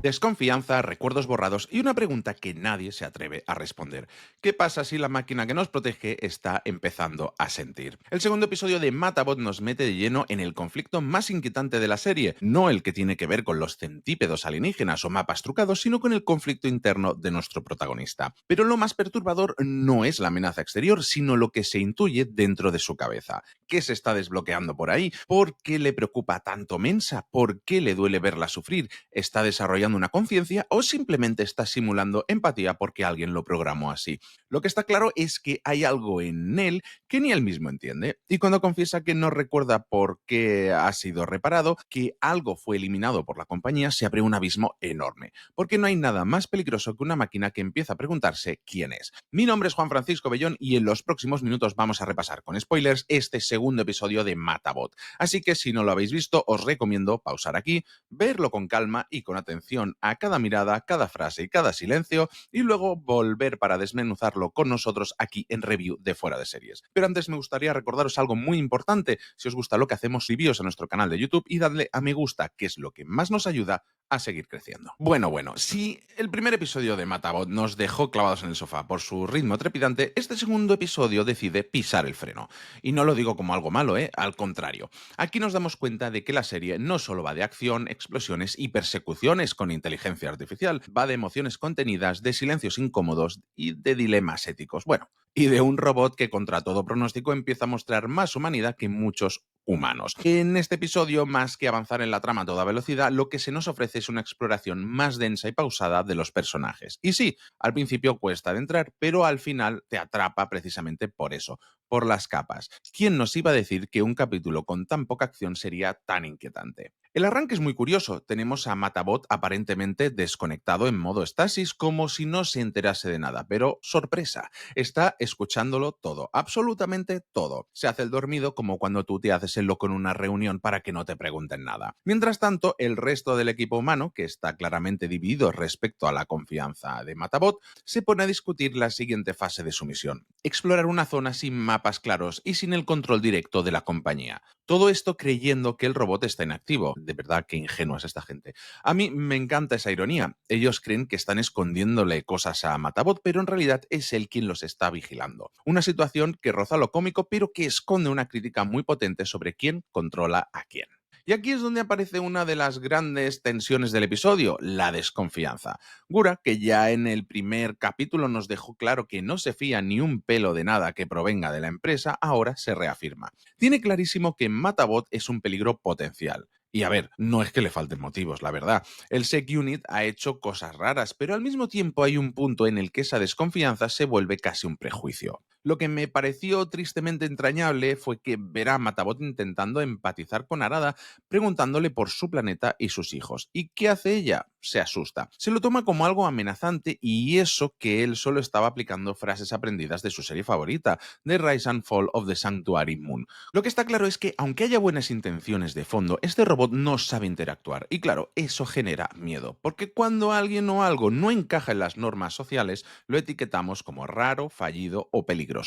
Desconfianza, recuerdos borrados y una pregunta que nadie se atreve a responder. ¿Qué pasa si la máquina que nos protege está empezando a sentir? El segundo episodio de Matabot nos mete de lleno en el conflicto más inquietante de la serie, no el que tiene que ver con los centípedos alienígenas o mapas trucados, sino con el conflicto interno de nuestro protagonista. Pero lo más perturbador no es la amenaza exterior, sino lo que se intuye dentro de su cabeza. ¿Qué se está desbloqueando por ahí? ¿Por qué le preocupa tanto Mensa? ¿Por qué le duele verla sufrir? ¿Está desarrollando una conciencia o simplemente está simulando empatía porque alguien lo programó así? Lo que está claro es que hay algo en él que ni él mismo entiende. Y cuando confiesa que no recuerda por qué ha sido reparado, que algo fue eliminado por la compañía, se abre un abismo enorme. Porque no hay nada más peligroso que una máquina que empieza a preguntarse quién es. Mi nombre es Juan Francisco Bellón y en los próximos minutos vamos a repasar con spoilers este segundo episodio de Matabot. Así que si no lo habéis visto, os recomiendo pausar aquí, verlo con calma y con atención a cada mirada, cada frase y cada silencio, y luego volver para desmenuzarlo con nosotros aquí en Review de Fuera de Series. Pero antes me gustaría recordaros algo muy importante. Si os gusta lo que hacemos, suscribíos a nuestro canal de YouTube y dadle a me gusta, que es lo que más nos ayuda a seguir creciendo. Bueno, si el primer episodio de Matabot nos dejó clavados en el sofá por su ritmo trepidante, este segundo episodio decide pisar el freno. Y no lo digo como algo malo, al contrario. Aquí nos damos cuenta de que la serie no solo va de acción, explosiones y persecuciones con inteligencia artificial, va de emociones contenidas, de silencios incómodos y de dilemas éticos. Bueno, y de un robot que contra todo pronóstico empieza a mostrar más humanidad que muchos humanos. En este episodio, más que avanzar en la trama a toda velocidad, lo que se nos ofrece es una exploración más densa y pausada de los personajes. Y sí, al principio cuesta de entrar, pero al final te atrapa precisamente por eso, por las capas. ¿Quién nos iba a decir que un capítulo con tan poca acción sería tan inquietante? El arranque es muy curioso. Tenemos a Matabot aparentemente desconectado en modo estasis, como si no se enterase de nada, pero sorpresa, está escuchándolo todo, absolutamente todo. Se hace el dormido como cuando tú te haces el loco en una reunión para que no te pregunten nada. Mientras tanto, el resto del equipo humano, que está claramente dividido respecto a la confianza de Matabot, se pone a discutir la siguiente fase de su misión: explorar una zona sin mapas claros y sin el control directo de la compañía. Todo esto creyendo que el robot está inactivo. De verdad, qué ingenua es esta gente. A mí me encanta esa ironía. Ellos creen que están escondiéndole cosas a Matabot, pero en realidad es él quien los está vigilando. Una situación que roza lo cómico, pero que esconde una crítica muy potente sobre quién controla a quién. Y aquí es donde aparece una de las grandes tensiones del episodio, la desconfianza. Gura, que ya en el primer capítulo nos dejó claro que no se fía ni un pelo de nada que provenga de la empresa, ahora se reafirma. Tiene clarísimo que Matabot es un peligro potencial. Y a ver, no es que le falten motivos, la verdad. El Sec Unit ha hecho cosas raras, pero al mismo tiempo hay un punto en el que esa desconfianza se vuelve casi un prejuicio. Lo que me pareció tristemente entrañable fue que ver a Matabot intentando empatizar con Arada, preguntándole por su planeta y sus hijos. ¿Y qué hace ella? Se asusta. Se lo toma como algo amenazante, y eso que él solo estaba aplicando frases aprendidas de su serie favorita, The Rise and Fall of the Sanctuary Moon. Lo que está claro es que, aunque haya buenas intenciones de fondo, este robot no sabe interactuar. Y claro, eso genera miedo, porque cuando alguien o algo no encaja en las normas sociales, lo etiquetamos como raro, fallido o peligroso.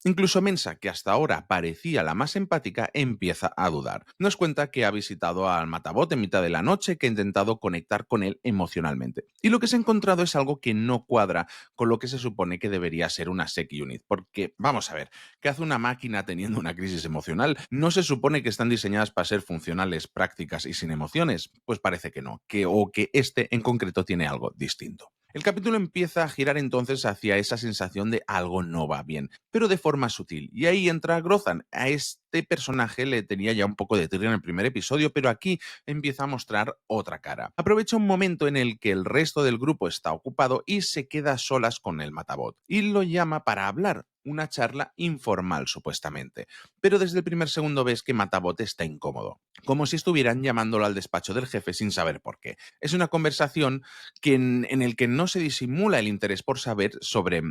Incluso Mensa, que hasta ahora parecía la más empática, empieza a dudar. Nos cuenta que ha visitado al Matabot en mitad de la noche, que ha intentado conectar con él emocionalmente. Y lo que se ha encontrado es algo que no cuadra con lo que se supone que debería ser una Sec Unit. Porque, vamos a ver, ¿qué hace una máquina teniendo una crisis emocional? ¿No se supone que están diseñadas para ser funcionales, prácticas y sin emociones? Pues parece que no, o que este en concreto tiene algo distinto. El capítulo empieza a girar entonces hacia esa sensación de algo no va bien, pero de forma sutil. Y ahí entra Grozan. A este personaje le tenía ya un poco de tirria en el primer episodio, pero aquí empieza a mostrar otra cara. Aprovecha un momento en el que el resto del grupo está ocupado y se queda a solas con el Matabot. Y lo llama para hablar. Una charla informal, supuestamente. Pero desde el primer segundo ves que Matabot está incómodo, como si estuvieran llamándolo al despacho del jefe sin saber por qué. Es una conversación en el que no se disimula el interés por saber sobre,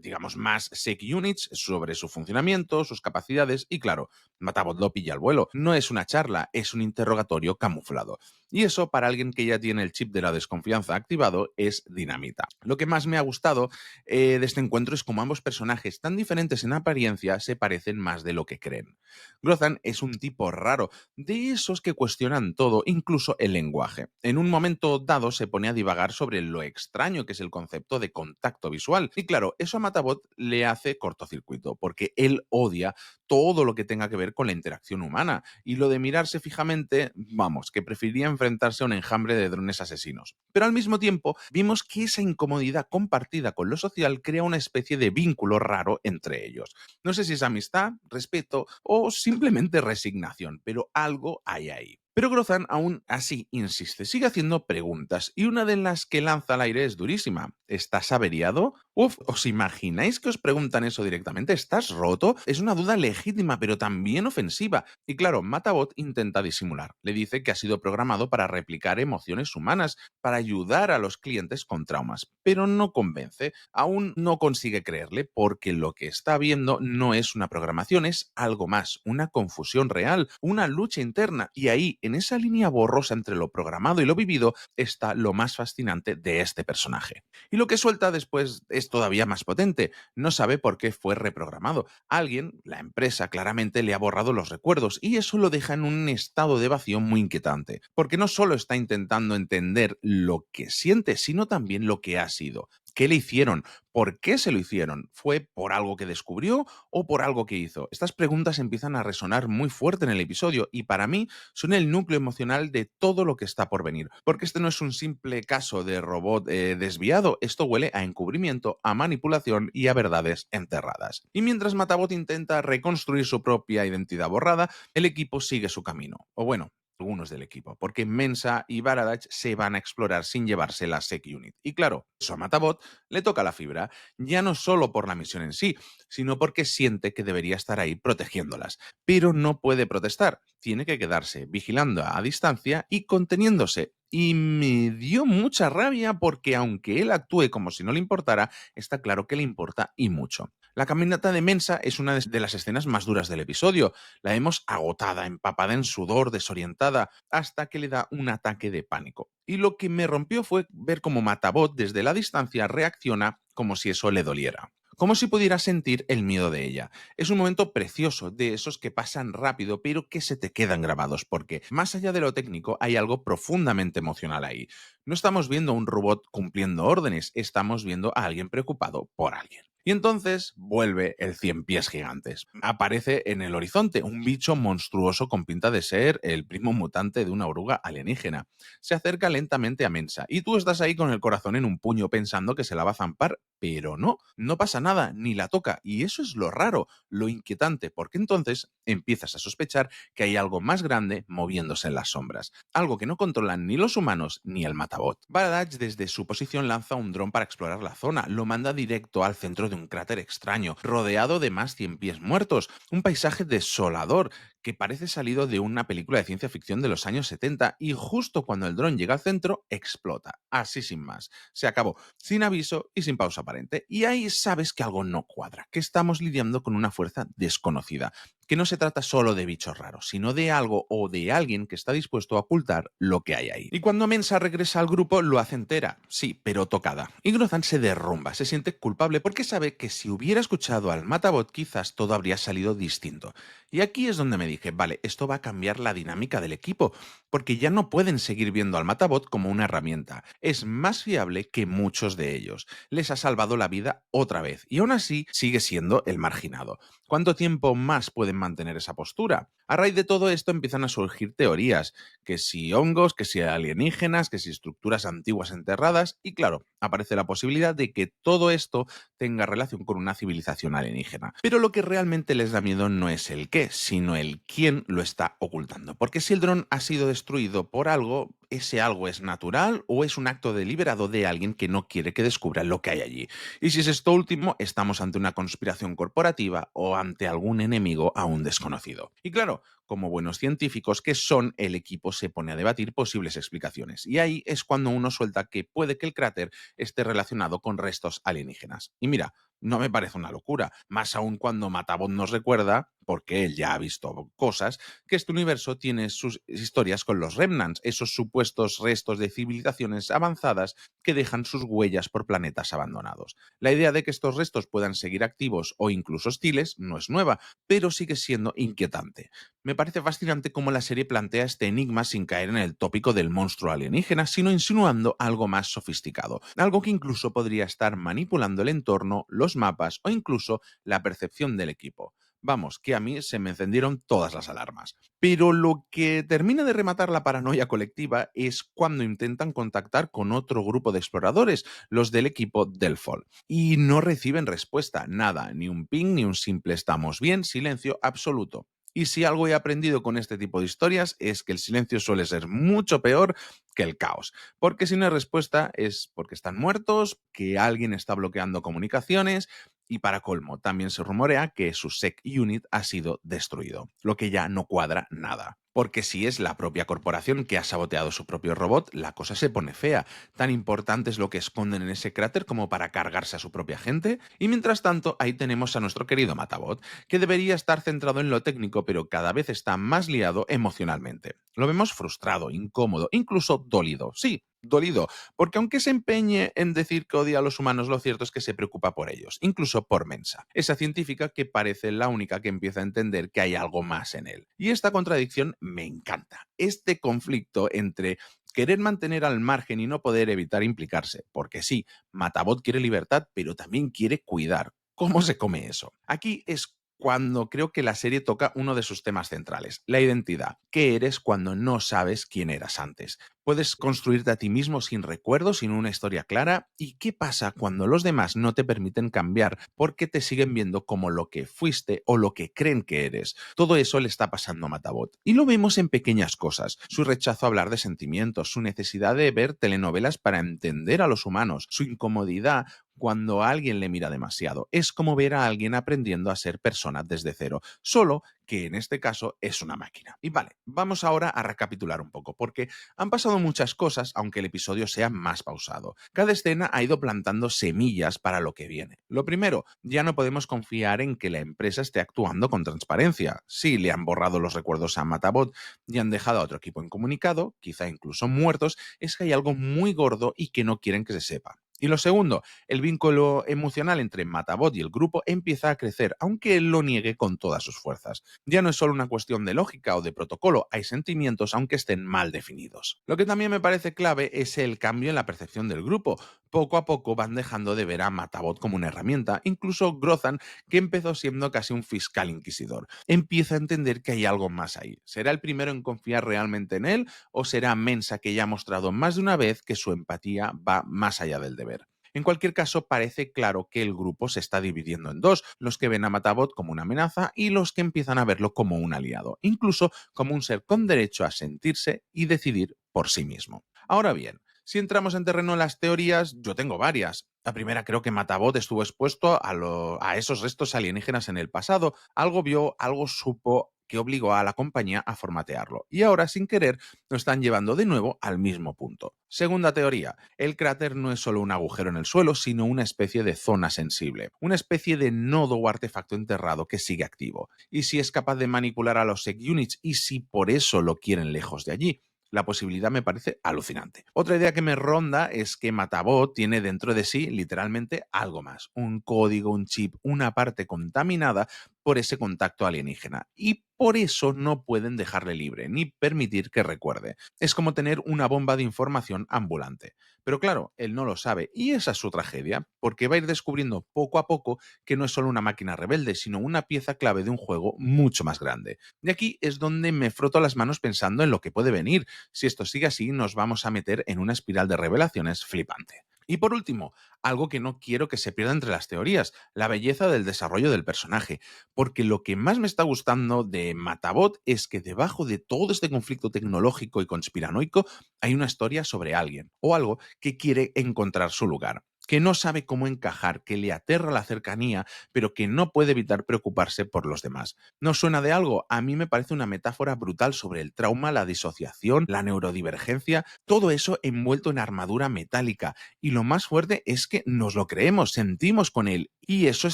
digamos, más Sec Units, sobre su funcionamiento, sus capacidades, y claro, Matabot lo pilla al vuelo. No es una charla, es un interrogatorio camuflado. Y eso, para alguien que ya tiene el chip de la desconfianza activado, es dinamita. Lo que más me ha gustado de este encuentro es cómo ambos personajes, tan diferentes en apariencia, se parecen más de lo que creen. Grothan es un tipo raro, de esos que cuestionan todo, incluso el lenguaje. En un momento dado se pone a divagar sobre lo extraño que es el concepto de contacto visual. Y claro, eso a Matabot le hace cortocircuito, porque él odia todo lo que tenga que ver con la interacción humana. Y lo de mirarse fijamente, vamos, que preferiría enfrentarse a un enjambre de drones asesinos. Pero al mismo tiempo, vimos que esa incomodidad compartida con lo social crea una especie de vínculo raro entre ellos. No sé si es amistad, respeto o simplemente resignación, pero algo hay ahí. Pero Grozan aún así insiste, sigue haciendo preguntas y una de las que lanza al aire es durísima. ¿Estás averiado? Uf, ¿os imagináis que os preguntan eso directamente? ¿Estás roto? Es una duda legítima, pero también ofensiva. Y claro, Matabot intenta disimular. Le dice que ha sido programado para replicar emociones humanas, para ayudar a los clientes con traumas, pero no convence. Aún no consigue creerle porque lo que está viendo no es una programación, es algo más, una confusión real, una lucha interna. Y ahí, en esa línea borrosa entre lo programado y lo vivido, está lo más fascinante de este personaje. Y lo que suelta después es todavía más potente. No sabe por qué fue reprogramado. Alguien, la empresa, claramente le ha borrado los recuerdos y eso lo deja en un estado de vacío muy inquietante. Porque no solo está intentando entender lo que siente, sino también lo que ha sido. ¿Qué le hicieron? ¿Por qué se lo hicieron? ¿Fue por algo que descubrió o por algo que hizo? Estas preguntas empiezan a resonar muy fuerte en el episodio y para mí son el núcleo emocional de todo lo que está por venir. Porque este no es un simple caso de robot desviado, esto huele a encubrimiento, a manipulación y a verdades enterradas. Y mientras Matabot intenta reconstruir su propia identidad borrada, el equipo sigue su camino. O bueno, algunos del equipo, porque Mensa y Baradach se van a explorar sin llevarse la Sec Unit. Y claro, eso a Matabot le toca la fibra, ya no solo por la misión en sí, sino porque siente que debería estar ahí protegiéndolas. Pero no puede protestar, tiene que quedarse vigilando a distancia y conteniéndose. Y me dio mucha rabia porque aunque él actúe como si no le importara, está claro que le importa y mucho. La caminata de Mensa es una de las escenas más duras del episodio. La vemos agotada, empapada en sudor, desorientada, hasta que le da un ataque de pánico. Y lo que me rompió fue ver cómo Matabot desde la distancia reacciona como si eso le doliera. Como si pudiera sentir el miedo de ella. Es un momento precioso, de esos que pasan rápido, pero que se te quedan grabados, porque más allá de lo técnico hay algo profundamente emocional ahí. No estamos viendo a un robot cumpliendo órdenes, estamos viendo a alguien preocupado por alguien. Y entonces vuelve el cien pies gigantes. Aparece en el horizonte un bicho monstruoso con pinta de ser el primo mutante de una oruga alienígena. Se acerca lentamente a Mensa y tú estás ahí con el corazón en un puño pensando que se la va a zampar, pero no, no pasa nada, ni la toca. Y eso es lo raro, lo inquietante, porque entonces empiezas a sospechar que hay algo más grande moviéndose en las sombras. Algo que no controlan ni los humanos ni el Matabot. Baradach desde su posición lanza un dron para explorar la zona, lo manda directo al centro de un cráter extraño, rodeado de más 100 pies muertos, un paisaje desolador que parece salido de una película de ciencia ficción de los años 70 y justo cuando el dron llega al centro, explota. Así sin más. Se acabó, sin aviso y sin pausa aparente. Y ahí sabes que algo no cuadra, que estamos lidiando con una fuerza desconocida, que no se trata solo de bichos raros, sino de algo o de alguien que está dispuesto a ocultar lo que hay ahí. Y cuando Mensa regresa al grupo, lo hace entera, sí, pero tocada. Y Grozan se derrumba, se siente culpable porque sabe que si hubiera escuchado al Matabot quizás todo habría salido distinto. Y aquí es donde me dije, vale, esto va a cambiar la dinámica del equipo, porque ya no pueden seguir viendo al Matabot como una herramienta. Es más fiable que muchos de ellos. Les ha salvado la vida otra vez, y aún así sigue siendo el marginado. ¿Cuánto tiempo más pueden mantener esa postura? A raíz de todo esto empiezan a surgir teorías, que si hongos, que si alienígenas, que si estructuras antiguas enterradas, y claro, aparece la posibilidad de que todo esto tenga relación con una civilización alienígena. Pero lo que realmente les da miedo no es el qué, sino el quién lo está ocultando. Porque si el dron ha sido destruido por algo, ese algo es natural o es un acto deliberado de alguien que no quiere que descubran lo que hay allí. Y si es esto último, estamos ante una conspiración corporativa o ante algún enemigo aún desconocido. Y claro, como buenos científicos que son, el equipo se pone a debatir posibles explicaciones. Y ahí es cuando uno suelta que puede que el cráter esté relacionado con restos alienígenas. Y mira, no me parece una locura, más aún cuando Matabot nos recuerda, porque él ya ha visto cosas, que este universo tiene sus historias con los Remnants, esos supuestos restos de civilizaciones avanzadas que dejan sus huellas por planetas abandonados. La idea de que estos restos puedan seguir activos o incluso hostiles no es nueva, pero sigue siendo inquietante. Me parece fascinante cómo la serie plantea este enigma sin caer en el tópico del monstruo alienígena, sino insinuando algo más sofisticado, algo que incluso podría estar manipulando el entorno, los mapas o incluso la percepción del equipo. Vamos, que a mí se me encendieron todas las alarmas. Pero lo que termina de rematar la paranoia colectiva es cuando intentan contactar con otro grupo de exploradores, los del equipo Delfol, y no reciben respuesta, nada, ni un ping, ni un simple estamos bien, silencio absoluto. Y si algo he aprendido con este tipo de historias es que el silencio suele ser mucho peor que el caos. Porque si no hay respuesta es porque están muertos, que alguien está bloqueando comunicaciones y para colmo, también se rumorea que su Sec Unit ha sido destruido, lo que ya no cuadra nada. Porque si es la propia corporación que ha saboteado su propio robot, la cosa se pone fea. Tan importante es lo que esconden en ese cráter como para cargarse a su propia gente. Y mientras tanto, ahí tenemos a nuestro querido Matabot, que debería estar centrado en lo técnico, pero cada vez está más liado emocionalmente. Lo vemos frustrado, incómodo, incluso dolido. Sí, dolido, porque aunque se empeñe en decir que odia a los humanos, lo cierto es que se preocupa por ellos, incluso por Mensa, esa científica que parece la única que empieza a entender que hay algo más en él. Y esta contradicción me encanta. Este conflicto entre querer mantener al margen y no poder evitar implicarse, porque sí, Matabot quiere libertad, pero también quiere cuidar. ¿Cómo se come eso? Aquí es cuando creo que la serie toca uno de sus temas centrales, la identidad. ¿Qué eres cuando no sabes quién eras antes? Puedes construirte a ti mismo sin recuerdos, sin una historia clara. ¿Y qué pasa cuando los demás no te permiten cambiar porque te siguen viendo como lo que fuiste o lo que creen que eres? Todo eso le está pasando a Matabot. Y lo vemos en pequeñas cosas. Su rechazo a hablar de sentimientos, su necesidad de ver telenovelas para entender a los humanos, su incomodidad cuando a alguien le mira demasiado. Es como ver a alguien aprendiendo a ser persona desde cero, solo que en este caso es una máquina. Y vale, vamos ahora a recapitular un poco, porque han pasado muchas cosas, aunque el episodio sea más pausado. Cada escena ha ido plantando semillas para lo que viene. Lo primero, ya no podemos confiar en que la empresa esté actuando con transparencia. Sí, le han borrado los recuerdos a Matabot y han dejado a otro equipo incomunicado, quizá incluso muertos, es que hay algo muy gordo y que no quieren que se sepa. Y lo segundo, el vínculo emocional entre Matabot y el grupo empieza a crecer, aunque él lo niegue con todas sus fuerzas. Ya no es solo una cuestión de lógica o de protocolo, hay sentimientos aunque estén mal definidos. Lo que también me parece clave es el cambio en la percepción del grupo. Poco a poco van dejando de ver a Matabot como una herramienta, incluso Grozan, que empezó siendo casi un fiscal inquisidor, empieza a entender que hay algo más ahí. ¿Será el primero en confiar realmente en él o será Mensa, que ya ha mostrado más de una vez que su empatía va más allá del deber? En cualquier caso, parece claro que el grupo se está dividiendo en dos, los que ven a Matabot como una amenaza y los que empiezan a verlo como un aliado, incluso como un ser con derecho a sentirse y decidir por sí mismo. Ahora bien, si entramos en terreno de las teorías, yo tengo varias. La primera, creo que Matabot estuvo expuesto a esos restos alienígenas en el pasado. Algo vio, algo supo que obligó a la compañía a formatearlo. Y ahora, sin querer, lo están llevando de nuevo al mismo punto. Segunda teoría, el cráter no es solo un agujero en el suelo, sino una especie de zona sensible, una especie de nodo o artefacto enterrado que sigue activo. Y si es capaz de manipular a los Sec Units y si por eso lo quieren lejos de allí. La posibilidad me parece alucinante. Otra idea que me ronda es que Matabot tiene dentro de sí literalmente algo más, un código, un chip, una parte contaminada por ese contacto alienígena. Y por eso no pueden dejarle libre, ni permitir que recuerde. Es como tener una bomba de información ambulante. Pero claro, él no lo sabe, y esa es su tragedia, porque va a ir descubriendo poco a poco que no es solo una máquina rebelde, sino una pieza clave de un juego mucho más grande. Y aquí es donde me froto las manos pensando en lo que puede venir. Si esto sigue así, nos vamos a meter en una espiral de revelaciones flipante. Y por último, algo que no quiero que se pierda entre las teorías, la belleza del desarrollo del personaje, porque lo que más me está gustando de Matabot es que debajo de todo este conflicto tecnológico y conspiranoico hay una historia sobre alguien o algo que quiere encontrar su lugar. que no sabe cómo encajar, que le aterra la cercanía, pero que no puede evitar preocuparse por los demás. ¿No suena de algo? A mí me parece una metáfora brutal sobre el trauma, la disociación, la neurodivergencia, todo eso envuelto en armadura metálica. Y lo más fuerte es que nos lo creemos, sentimos con él. Y eso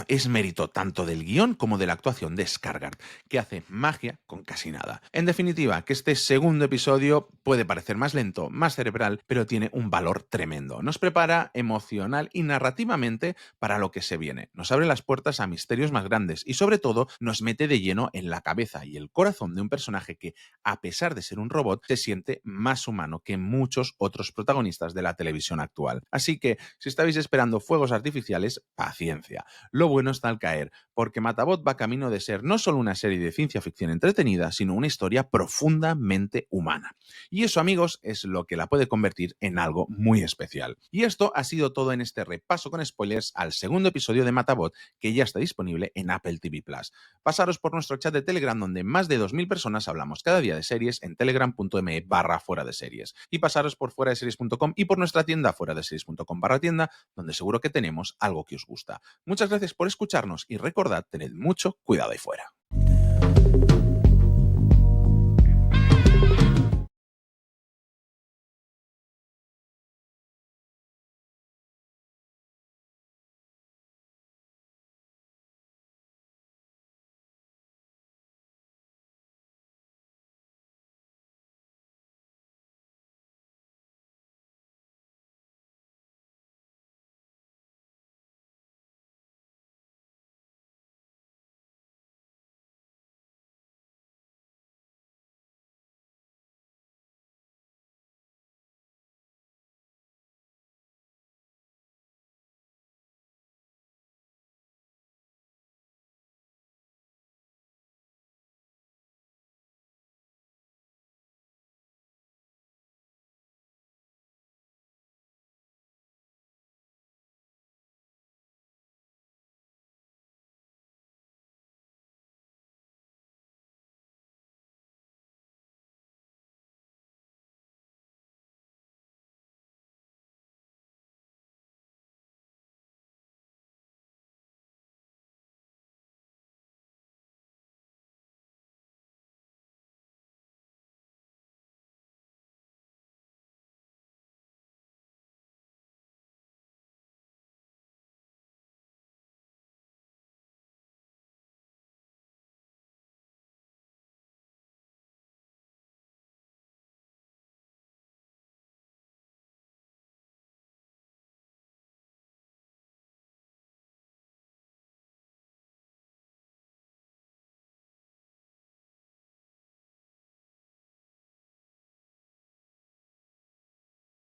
es mérito tanto del guión como de la actuación de Skarsgård, que hace magia con casi nada. En definitiva, que este segundo episodio puede parecer más lento, más cerebral, pero tiene un valor tremendo. Nos prepara emocional y narrativamente para lo que se viene. Nos abre las puertas a misterios más grandes y sobre todo nos mete de lleno en la cabeza y el corazón de un personaje que, a pesar de ser un robot, se siente más humano que muchos otros protagonistas de la televisión actual. Así que, si estabais esperando fuegos artificiales, paciencia. Lo bueno está al caer, porque Matabot va camino de ser no solo una serie de ciencia ficción entretenida, sino una historia profundamente humana. Y eso, amigos, es lo que la puede convertir en algo muy especial. Y esto ha sido todo en este repaso con spoilers al segundo episodio de Matabot, que ya está disponible en Apple TV Plus. Pasaros por nuestro chat de Telegram, donde más de 2000 personas hablamos cada día de series en telegram.me/fuera de series. Y pasaros por fuera de series.com y por nuestra tienda fuera de series.com/tienda, donde seguro que tenemos algo que os gusta. Muchas gracias por escucharnos y recordad, tened mucho cuidado ahí fuera.